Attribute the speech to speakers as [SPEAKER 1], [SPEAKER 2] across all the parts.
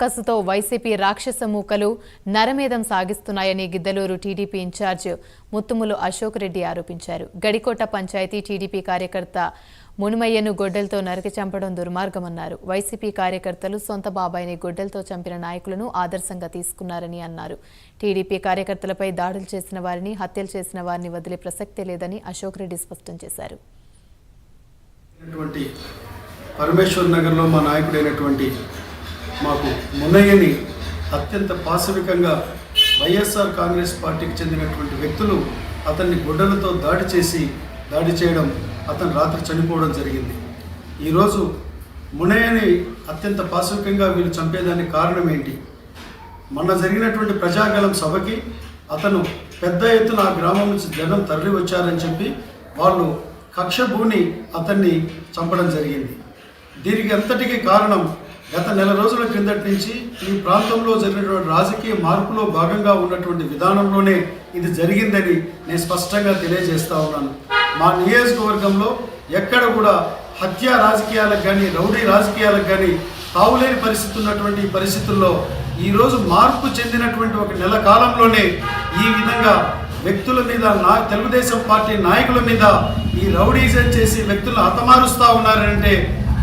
[SPEAKER 1] కసుతో YCP రాక్షస మూకలు నరమేధం సాగిస్తున్నాయని Giddalur TDP incharge Muthumula Ashok Reddy ఆరోపించారు. గడికోట పంచాయతీ టీడీపీ కార్యకర్త మునుమయ్యను గొడ్డలతో నరికి చంపడం దుర్మార్గమన్నారు. వైసీపీ కార్యకర్తలు సొంత బాబాయిని గొడ్డలతో చంపిన నాయకులను ఆదర్శంగా తీసుకున్నారని అన్నారు. టీడీపీ కార్యకర్తలపై దాడులు చేసిన వారిని, హత్యలు చేసిన వారిని వదిలే ప్రసక్తే లేదని అశోక్ రెడ్డి స్పష్టం చేశారు.
[SPEAKER 2] పరమేశ్వర్ నగర్లో మా నాయకుడైనటువంటి మాకు మునయ్యని అత్యంత పాశవికంగా వైఎస్ఆర్ కాంగ్రెస్ పార్టీకి చెందినటువంటి వ్యక్తులు అతన్ని గొడ్డలతో దాడి చేయడం, అతను రాత్రి చనిపోవడం జరిగింది. ఈరోజు మునయ్యని అత్యంత పాశవికంగా వీళ్ళు చంపేదానికి కారణం ఏంటి? మొన్న జరిగినటువంటి ప్రజాగలం సభకి అతను పెద్ద ఎత్తున ఆ గ్రామం నుంచి జనం తరలి వచ్చారని చెప్పి వాళ్ళు కక్షభూని అతన్ని చంపడం జరిగింది. దీనికి అంతటికీ కారణం గత నెల రోజుల కిందటి నుంచి ఈ ప్రాంతంలో జరిగినటువంటి రాజకీయ మార్పులో భాగంగా ఉన్నటువంటి విధానంలోనే ఇది జరిగిందని నేను స్పష్టంగా తెలియజేస్తా ఉన్నాను. మా నియోజకవర్గంలో ఎక్కడ కూడా హత్య రాజకీయాలకు కానీ, రౌడీ రాజకీయాలకు కానీ తావులేని పరిస్థితి ఉన్నటువంటి ఈ పరిస్థితుల్లో ఈరోజు మార్పు చెందినటువంటి ఒక నెల కాలంలోనే ఈ విధంగా వ్యక్తుల మీద, తెలుగుదేశం పార్టీ నాయకుల మీద ఈ రౌడీజం చేసి వ్యక్తులను హతమారుస్తూ ఉన్నారంటే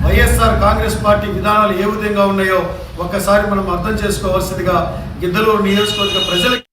[SPEAKER 2] వైఎస్ఆర్ కాంగ్రెస్ పార్టీ విధానాలు ఏ విధంగా ఉన్నాయో ఒక్కసారి మనం అర్థం చేసుకోవాల్సిందిగా గిద్దలూరు నియోజకవర్గ ప్రజలకి